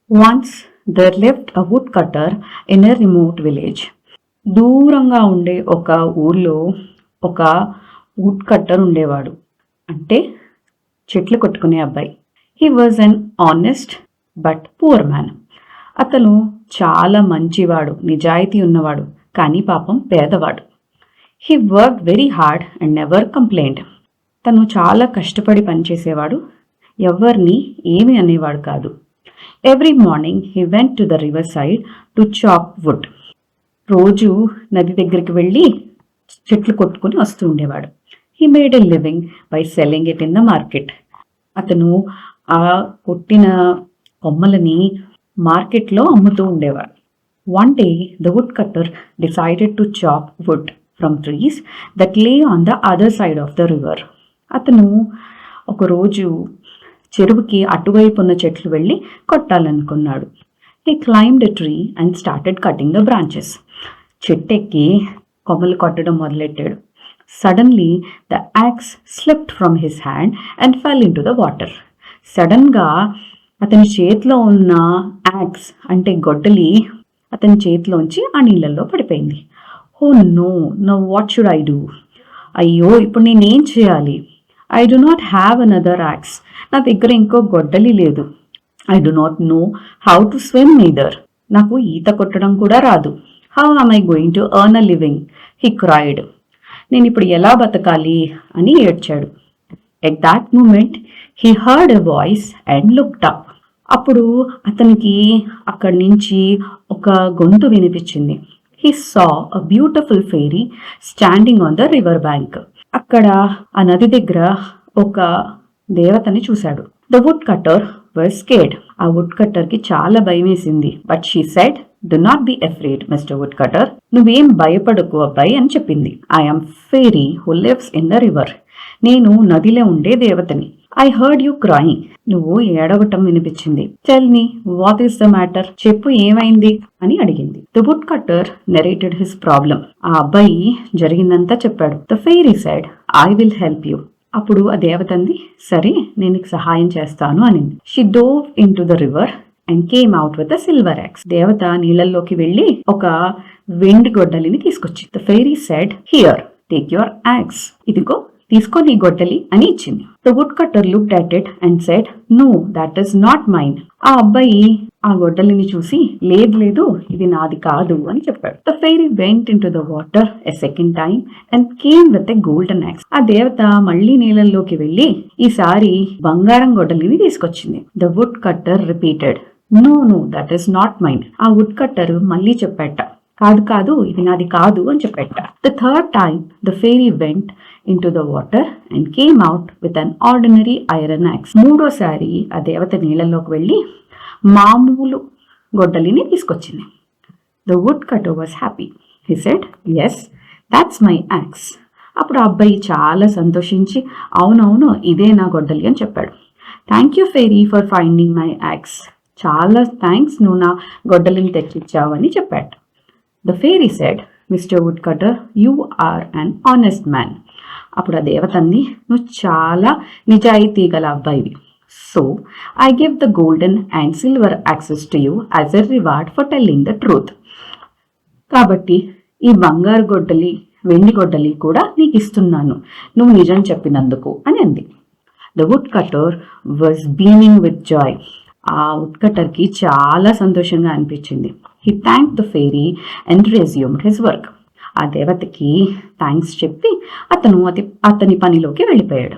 Once there lived a woodcutter in a remote village. దూరంగా ఉండే ఒక ఊర్లో ఒక వుడ్ కట్టర్ ఉండేవాడు. అంటే చెట్లు కొట్టుకునే అబ్బాయి. He was an honest but poor man. అతను చాలా మంచివాడు, నిజాయితీ ఉన్నవాడు, కానీ పాపం పేదవాడు. He work very hard and never complaint. తను చాలా కష్టపడి పనిచేసేవాడు, ఎవరిని ఏమి అనేవాడు కాదు. Every morning he went to the river side to chop wood. రోజు నది దగ్గరికి వెళ్ళి చెట్లు కొట్టుకుని వస్తూ ఉండేవాడు. He made a living by selling it in the market. అతను ఆ కొట్టిన కొమ్మలని మార్కెట్లో అమ్ముతూ ఉండేవాడు. One day the wood cutter decided to chop wood from trees that lay on the other side of the river. అతను ఒకరోజు చెరువుకి అటువైపు ఉన్న చెట్లు వెళ్ళి కొట్టాలనుకున్నాడు. He climbed a tree and started cutting the branches. చెట్టెక్కి కొమ్మలు కొట్టడం మొదలెట్టాడు. Suddenly the axe slipped from his hand and fell into the water. సడన్గా అతని చేతిలో ఉన్న యాక్స్ అంటే గొడ్డలి అతని చేతిలోంచి ఆ నీళ్ళల్లో పడిపోయింది. Oh no, now what should I do? అయ్యో, ఇప్పుడు నేనేం చేయాలి? I do not have another axe. నా దగ్గర ఇంకో గొడ్డలి లేదు. I do not know how to swim neither. నాకు ఈత కొట్టడం కూడా రాదు. How am I going to earn a living? He cried. నేను ఇప్పుడు ఎలా బతకాలి అని ఏడ్చాడు. At that moment he heard a voice and looked up. అప్పుడు అతనికి అక్కడి నుంచి ఒక గొంతు వినిపించింది. He saw a beautiful fairy standing on the river bank. అక్కడ ఆ నది దగ్గర ఒక దేవతని చూశాడు. The wood cutter was scared. ఆ వుడ్ కట్టర్ కి చాలా భయం వేసింది. But she said, do not be afraid mister wood cutter. నువ్వేం భయపడకు అబ్బాయి అని చెప్పింది. I'm fairy who lives in the river. నేను నదిలో ఉండే దేవతని. I heard you crying. నువ్వు ఏడవటం వినిపించింది. Tell me what is the matter? చెప్పు, ఏమైంది అని అడిగింది. The wood cutter narrated his problem. ఆ అబ్బాయి జరిగిందంతా చెప్పాడు. The fairy said, I will help you. అప్పుడు ఆ దేవత అంది, సరే నేను నీకు సహాయం చేస్తాను అనింది. She dove into the river and came out with a silver axe. దేవత నీళ్ళల్లోకి వెళ్ళి ఒక వెండి గొడ్డలిని తీసుకొచ్చింది. The fairy said, here take your axe. ఇదిగో తీసుకో నీ గొడ్డలి అని ఇచ్చింది. The wood cutter looked at it and said, no, that is not mine. ఆ అబ్బాయి ఆ గొడ్డలిని చూసి, లేదు, ఇది నాది కాదు అని చెప్పాడు. The fairy went into the water a second time and came with a golden axe. ఆ దేవత మళ్లీ నీళ్ళల్లోకి వెళ్లి ఈసారి బంగారం గొడ్డలిని తీసుకొచ్చింది. The wood cutter repeated, no, that is not mine. ఆ వుడ్ కట్టర్ మళ్లీ చెప్పాట, కాదు, ఇది నాది కాదు అని చెప్పాట. The third time the fairy went into the water and came out with an ordinary iron axe. మూడోసారి ఆ దేవత నీళ్ళలోకి వెళ్ళి మామూలు గొడ్డలిని తీసుకొచ్చింది. The woodcutter was happy. He said, yes, that's my axe. అప్పుడు ఆ అబ్బాయి చాలా సంతోషించి, అవునవును, ఇదే నా గొడ్డలి అని చెప్పాడు. Thank you fairy for finding my axe. చాలా థ్యాంక్స్, నువ్వు నా గొడ్డలిని తెచ్చిచ్చావు అని చెప్పాడు. The fairy said, Mr. Woodcutter, you are an honest man. అప్పుడు ఆ దేవత అంది, నువ్వు చాలా నిజాయితీ గల అబ్బాయివి. So I give the golden and silver axes to you as a reward for telling the truth. కాబట్టి ఈ బంగారు గొడ్డలి, వెండి గొడ్డలి కూడా నీకు ఇస్తున్నాను, నువ్వు నిజం చెప్పినందుకు అని అంది. The wood cutter was beaming with joy. ఆ వుడ్ కటర్కి చాలా సంతోషంగా అనిపించింది. He thank the fairy and resumed his work. ఆ దేవతకి థ్యాంక్స్ చెప్పి అతని పనిలోకి వెళ్ళిపోయాడు.